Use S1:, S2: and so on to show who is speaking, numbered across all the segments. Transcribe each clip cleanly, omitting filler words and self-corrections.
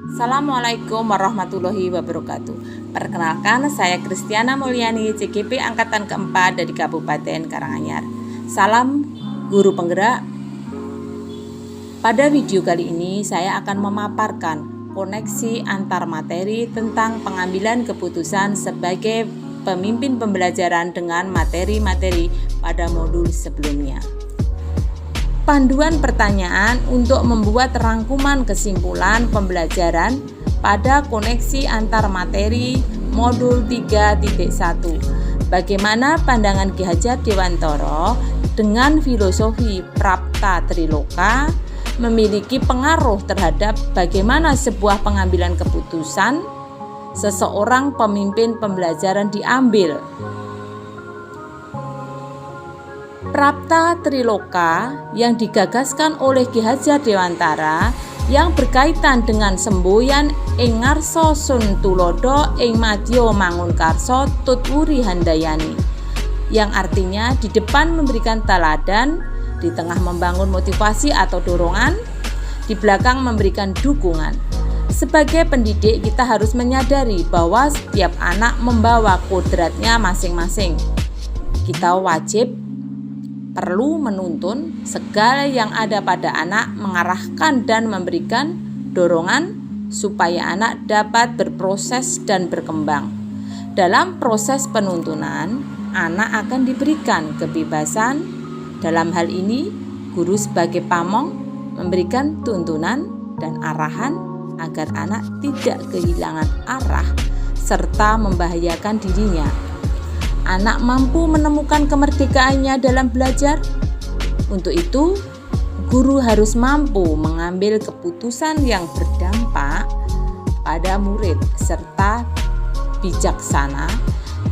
S1: Assalamualaikum warahmatullahi wabarakatuh. Perkenalkan, saya Kristiana Mulyani, CGP Angkatan keempat dari Kabupaten Karanganyar. Salam guru penggerak. Pada video kali ini saya akan memaparkan koneksi antar materi tentang pengambilan keputusan sebagai pemimpin pembelajaran dengan materi-materi pada modul sebelumnya. Panduan pertanyaan untuk membuat rangkuman kesimpulan pembelajaran pada koneksi antar materi modul 3.1. Bagaimana pandangan Ki Hajar Dewantara dengan filosofi Prapta Triloka memiliki pengaruh terhadap bagaimana sebuah pengambilan keputusan seseorang pemimpin pembelajaran diambil. Prapta Triloka yang digagaskan oleh Ki Hajar Dewantara yang berkaitan dengan semboyan ing ngarsa sun tulodo ing madya mangunkarsa tutwuri handayani, yang artinya di depan memberikan teladan, di tengah membangun motivasi atau dorongan, di belakang memberikan dukungan. Sebagai pendidik kita harus menyadari bahwa setiap anak membawa kodratnya masing-masing. Kita wajib perlu menuntun segala yang ada pada anak, mengarahkan dan memberikan dorongan supaya anak dapat berproses dan berkembang. Dalam proses penuntunan, anak akan diberikan kebebasan. Dalam hal ini, guru sebagai pamong memberikan tuntunan dan arahan agar anak tidak kehilangan arah serta membahayakan dirinya. Anak mampu menemukan kemerdekaannya dalam belajar. Untuk itu, guru harus mampu mengambil keputusan yang berdampak pada murid serta bijaksana.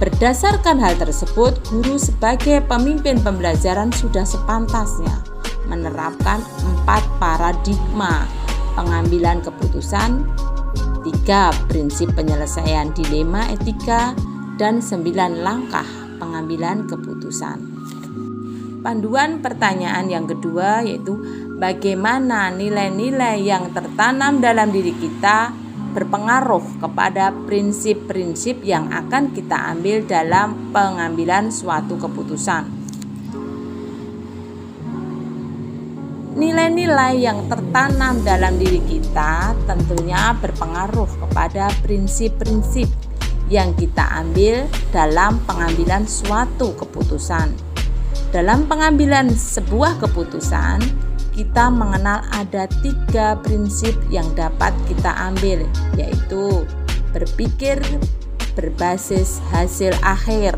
S1: Berdasarkan hal tersebut, guru sebagai pemimpin pembelajaran sudah sepantasnya menerapkan 4 paradigma pengambilan keputusan, 3 prinsip penyelesaian dilema etika, dan 9 langkah pengambilan keputusan. Panduan pertanyaan yang kedua yaitu bagaimana nilai-nilai yang tertanam dalam diri kita berpengaruh kepada prinsip-prinsip yang akan kita ambil dalam pengambilan suatu keputusan. Nilai-nilai yang tertanam dalam diri kita tentunya berpengaruh kepada prinsip-prinsip yang kita ambil dalam pengambilan suatu keputusan. Dalam pengambilan sebuah keputusan, kita mengenal ada 3 prinsip yang dapat kita ambil, yaitu berpikir berbasis hasil akhir.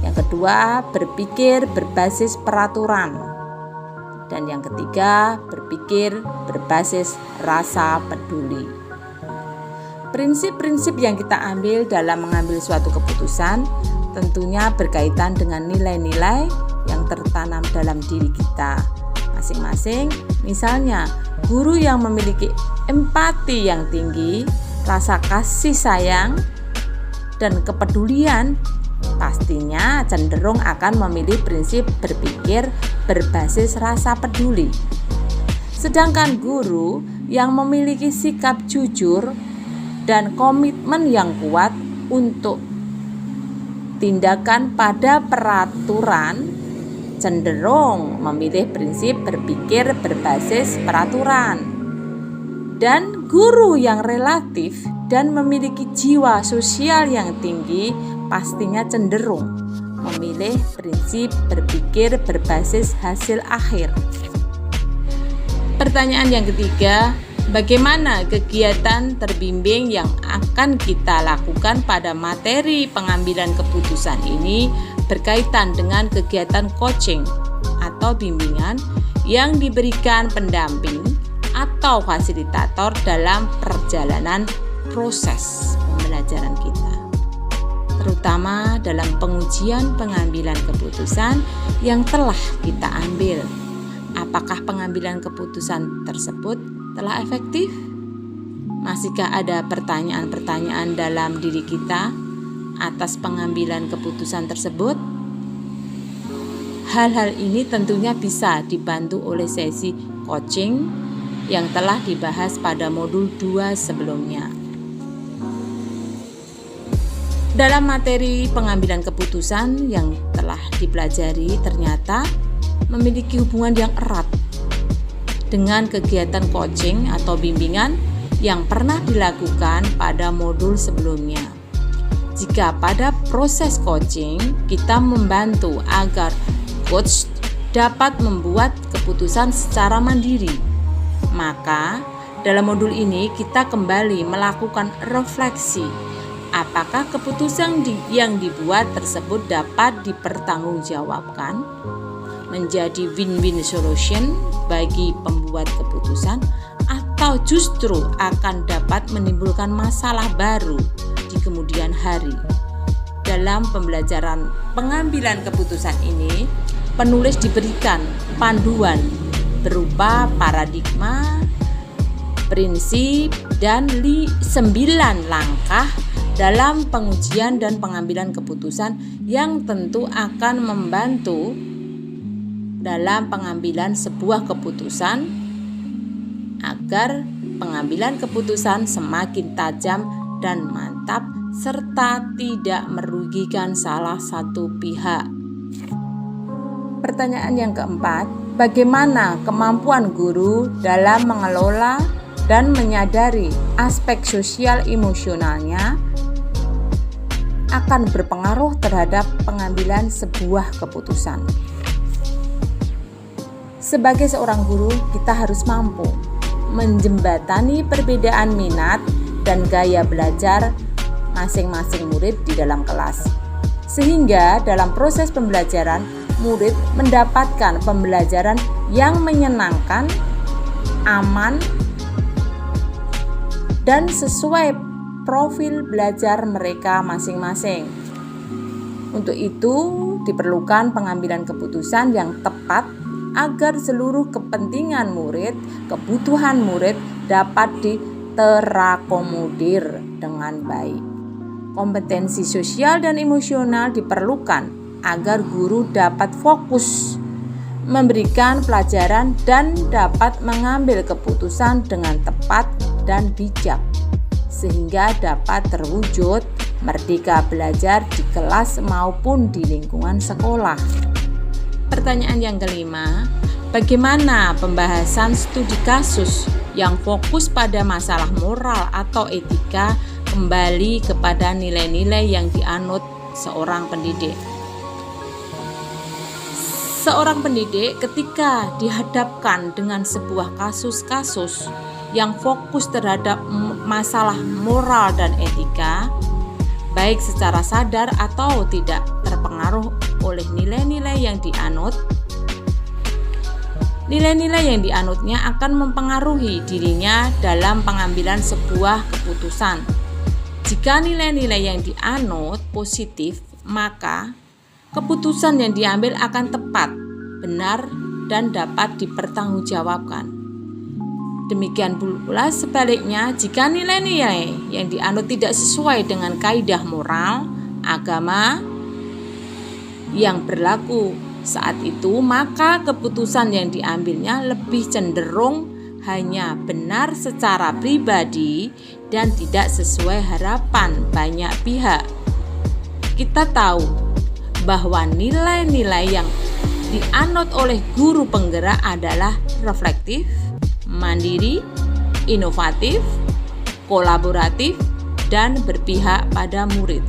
S1: Yang kedua, berpikir berbasis peraturan. Dan yang ketiga, berpikir berbasis rasa peduli. Prinsip-prinsip yang kita ambil dalam mengambil suatu keputusan tentunya berkaitan dengan nilai-nilai yang tertanam dalam diri kita masing-masing. Misalnya, guru yang memiliki empati yang tinggi, rasa kasih sayang, dan kepedulian pastinya cenderung akan memilih prinsip berpikir berbasis rasa peduli. Sedangkan guru yang memiliki sikap jujur dan komitmen yang kuat untuk tindakan pada peraturan cenderung memilih prinsip berpikir berbasis peraturan. Dan guru yang relatif dan memiliki jiwa sosial yang tinggi pastinya cenderung memilih prinsip berpikir berbasis hasil akhir. Pertanyaan yang ketiga, bagaimana kegiatan terbimbing yang akan kita lakukan pada materi pengambilan keputusan ini berkaitan dengan kegiatan coaching atau bimbingan yang diberikan pendamping atau fasilitator dalam perjalanan proses pembelajaran kita, terutama dalam pengujian pengambilan keputusan yang telah kita ambil. Apakah pengambilan keputusan tersebut telah efektif? Masihkah ada pertanyaan-pertanyaan dalam diri kita atas pengambilan keputusan tersebut? Hal-hal ini tentunya bisa dibantu oleh sesi coaching yang telah dibahas pada modul 2 sebelumnya. Dalam materi pengambilan keputusan yang telah dipelajari ternyata memiliki hubungan yang erat dengan kegiatan coaching atau bimbingan yang pernah dilakukan pada modul sebelumnya. Jika pada proses coaching kita membantu agar coach dapat membuat keputusan secara mandiri, maka dalam modul ini kita kembali melakukan refleksi apakah keputusan yang dibuat tersebut dapat dipertanggungjawabkan menjadi win-win solution bagi pembuat keputusan atau justru akan dapat menimbulkan masalah baru di kemudian hari. Dalam pembelajaran pengambilan keputusan ini, penulis diberikan panduan berupa paradigma, prinsip, dan 9 langkah dalam pengujian dan pengambilan keputusan yang tentu akan membantu dalam pengambilan sebuah keputusan agar pengambilan keputusan semakin tajam dan mantap serta tidak merugikan salah satu pihak. Pertanyaan yang keempat, bagaimana kemampuan guru dalam mengelola dan menyadari aspek sosial emosionalnya akan berpengaruh terhadap pengambilan sebuah keputusan. Sebagai seorang guru, kita harus mampu menjembatani perbedaan minat dan gaya belajar masing-masing murid di dalam kelas. Sehingga dalam proses pembelajaran, murid mendapatkan pembelajaran yang menyenangkan, aman, dan sesuai profil belajar mereka masing-masing. Untuk itu, diperlukan pengambilan keputusan yang tepat agar seluruh kepentingan murid, kebutuhan murid dapat terakomodir dengan baik. Kompetensi sosial dan emosional diperlukan agar guru dapat fokus memberikan pelajaran dan dapat mengambil keputusan dengan tepat dan bijak, sehingga dapat terwujud merdeka belajar di kelas maupun di lingkungan sekolah. Pertanyaan yang kelima, bagaimana pembahasan studi kasus yang fokus pada masalah moral atau etika kembali kepada nilai-nilai yang dianut seorang pendidik? Seorang pendidik ketika dihadapkan dengan sebuah kasus-kasus yang fokus terhadap masalah moral dan etika, baik secara sadar atau tidak terpengaruh oleh nilai-nilai yang dianut, nilai-nilai yang dianutnya akan mempengaruhi dirinya dalam pengambilan sebuah keputusan. Jika nilai-nilai yang dianut positif, maka keputusan yang diambil akan tepat, benar, dan dapat dipertanggungjawabkan. Demikian pula sebaliknya, jika nilai-nilai yang dianut tidak sesuai dengan kaidah moral, agama yang berlaku saat itu, maka keputusan yang diambilnya lebih cenderung hanya benar secara pribadi dan tidak sesuai harapan banyak pihak. Kita tahu bahwa nilai-nilai yang dianut oleh guru penggerak adalah reflektif, mandiri, inovatif, kolaboratif, dan berpihak pada murid.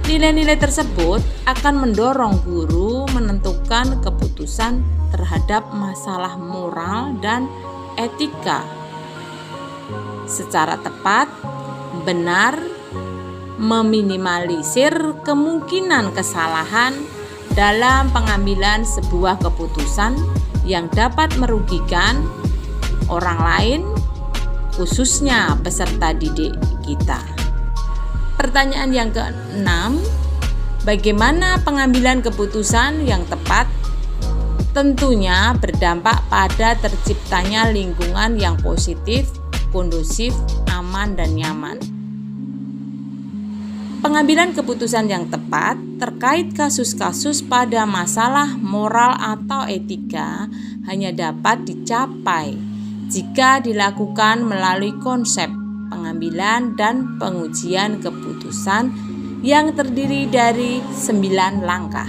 S1: Nilai-nilai tersebut akan mendorong guru menentukan keputusan terhadap masalah moral dan etika secara tepat, benar, meminimalisir kemungkinan kesalahan dalam pengambilan sebuah keputusan yang dapat merugikan orang lain, khususnya peserta didik kita. Pertanyaan yang ke-6, bagaimana pengambilan keputusan yang tepat? Tentunya berdampak pada terciptanya lingkungan yang positif, kondusif, aman, dan nyaman. Pengambilan keputusan yang tepat terkait kasus-kasus pada masalah moral atau etika hanya dapat dicapai jika dilakukan melalui konsep pengambilan dan pengujian keputusan yang terdiri dari 9 langkah.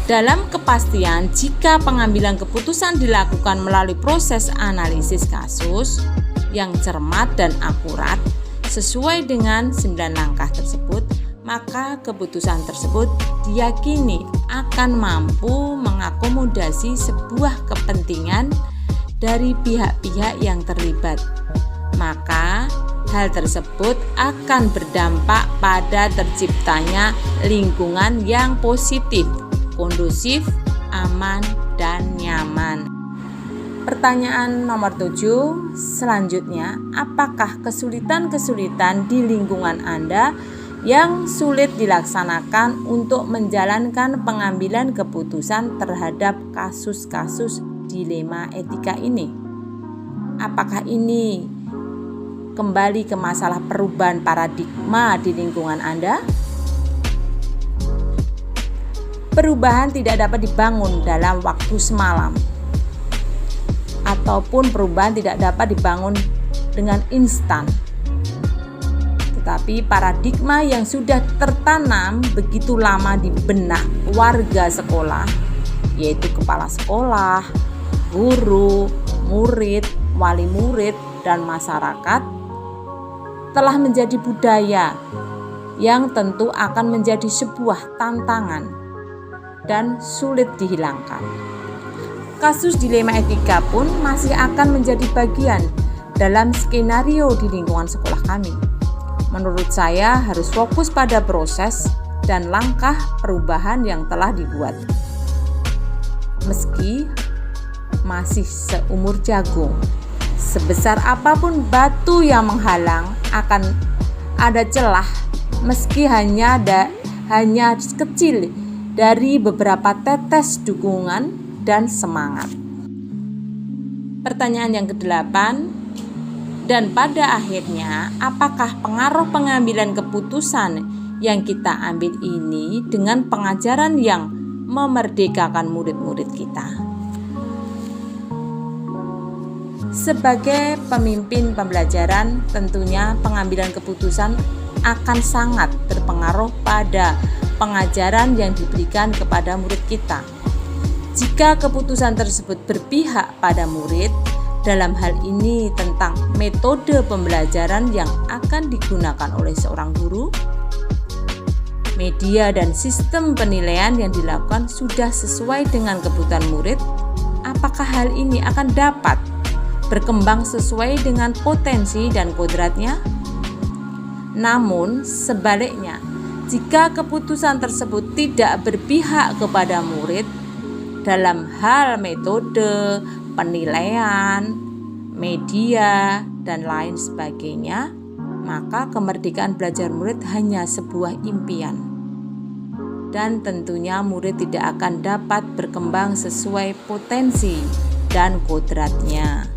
S1: Dalam kepastian, jika pengambilan keputusan dilakukan melalui proses analisis kasus yang cermat dan akurat sesuai dengan 9 langkah tersebut, maka keputusan tersebut diyakini akan mampu mengakomodasi sebuah kepentingan dari pihak-pihak yang terlibat. Maka hal tersebut akan berdampak pada terciptanya lingkungan yang positif, kondusif, aman, dan nyaman. Pertanyaan nomor 7 selanjutnya, apakah kesulitan-kesulitan di lingkungan Anda yang sulit dilaksanakan untuk menjalankan pengambilan keputusan terhadap kasus-kasus dilema etika ini? Apakah ini kembali ke masalah perubahan paradigma di lingkungan Anda? Perubahan tidak dapat dibangun dalam waktu semalam, ataupun perubahan tidak dapat dibangun dengan instan. Tetapi paradigma yang sudah tertanam begitu lama di benak warga sekolah, yaitu kepala sekolah, guru, murid, wali murid, dan masyarakat, telah menjadi budaya yang tentu akan menjadi sebuah tantangan dan sulit dihilangkan. Kasus dilema etika pun masih akan menjadi bagian dalam skenario di lingkungan sekolah kami. Menurut saya harus fokus pada proses dan langkah perubahan yang telah dibuat. Meski masih seumur jagung, sebesar apapun batu yang menghalang akan ada celah, meski hanya kecil, dari beberapa tetes dukungan dan semangat. Pertanyaan yang ke-8, dan pada akhirnya apakah pengaruh pengambilan keputusan yang kita ambil ini dengan pengajaran yang memerdekakan murid-murid kita? Sebagai pemimpin pembelajaran, tentunya pengambilan keputusan akan sangat berpengaruh pada pengajaran yang diberikan kepada murid kita. Jika keputusan tersebut berpihak pada murid, dalam hal ini tentang metode pembelajaran yang akan digunakan oleh seorang guru, media dan sistem penilaian yang dilakukan sudah sesuai dengan kebutuhan murid, apakah hal ini akan dapat berkembang sesuai dengan potensi dan kodratnya? Namun sebaliknya, jika keputusan tersebut tidak berpihak kepada murid dalam hal metode, penilaian, media, dan lain sebagainya, maka kemerdekaan belajar murid hanya sebuah impian. Dan tentunya murid tidak akan dapat berkembang sesuai potensi dan kodratnya.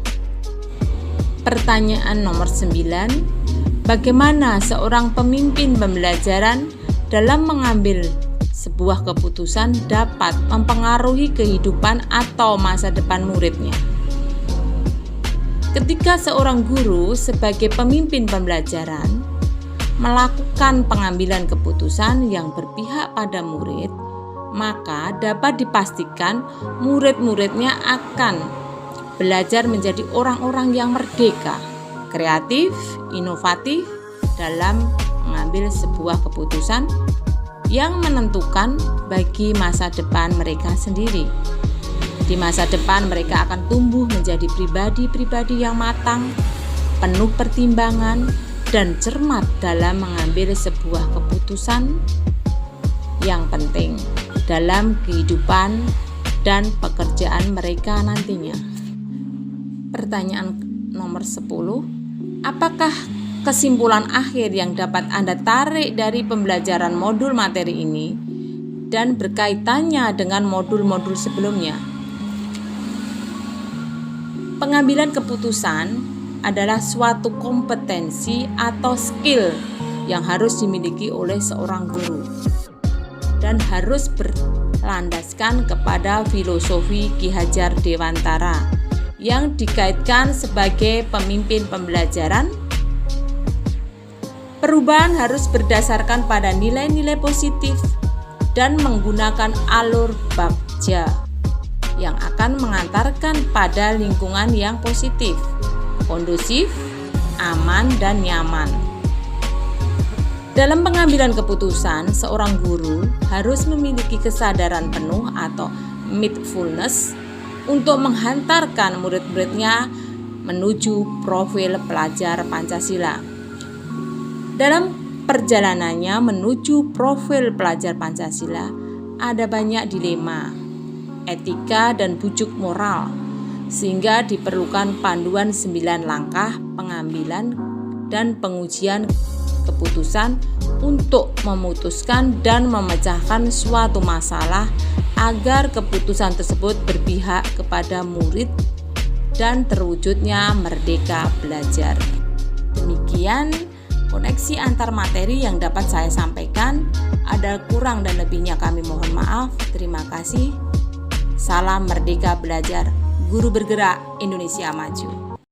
S1: Pertanyaan nomor 9, bagaimana seorang pemimpin pembelajaran dalam mengambil sebuah keputusan dapat mempengaruhi kehidupan atau masa depan muridnya? Ketika seorang guru sebagai pemimpin pembelajaran melakukan pengambilan keputusan yang berpihak pada murid, maka dapat dipastikan murid-muridnya akan belajar menjadi orang-orang yang merdeka, kreatif, inovatif dalam mengambil sebuah keputusan yang menentukan bagi masa depan mereka sendiri. Di masa depan mereka akan tumbuh menjadi pribadi-pribadi yang matang, penuh pertimbangan, dan cermat dalam mengambil sebuah keputusan yang penting dalam kehidupan dan pekerjaan mereka nantinya. Pertanyaan nomor 10, apakah kesimpulan akhir yang dapat Anda tarik dari pembelajaran modul materi ini dan berkaitannya dengan modul-modul sebelumnya? Pengambilan keputusan adalah suatu kompetensi atau skill yang harus dimiliki oleh seorang guru. dan harus berlandaskan kepada filosofi Ki Hajar Dewantara yang dikaitkan sebagai pemimpin pembelajaran. Perubahan harus berdasarkan pada nilai-nilai positif dan menggunakan alur bagja yang akan mengantarkan pada lingkungan yang positif, kondusif, aman, dan nyaman. Dalam pengambilan keputusan, seorang guru harus memiliki kesadaran penuh atau mindfulness untuk menghantarkan murid-muridnya menuju profil pelajar Pancasila. Dalam perjalanannya menuju profil pelajar Pancasila, ada banyak dilema, etika, dan bujuk moral, sehingga diperlukan panduan 9 langkah pengambilan dan pengujian keputusan untuk memutuskan dan memecahkan suatu masalah agar keputusan tersebut berpihak kepada murid dan terwujudnya merdeka belajar. Demikian koneksi antar materi yang dapat saya sampaikan. Ada kurang dan lebihnya kami mohon maaf. Terima kasih. Salam merdeka belajar. Guru bergerak, Indonesia maju.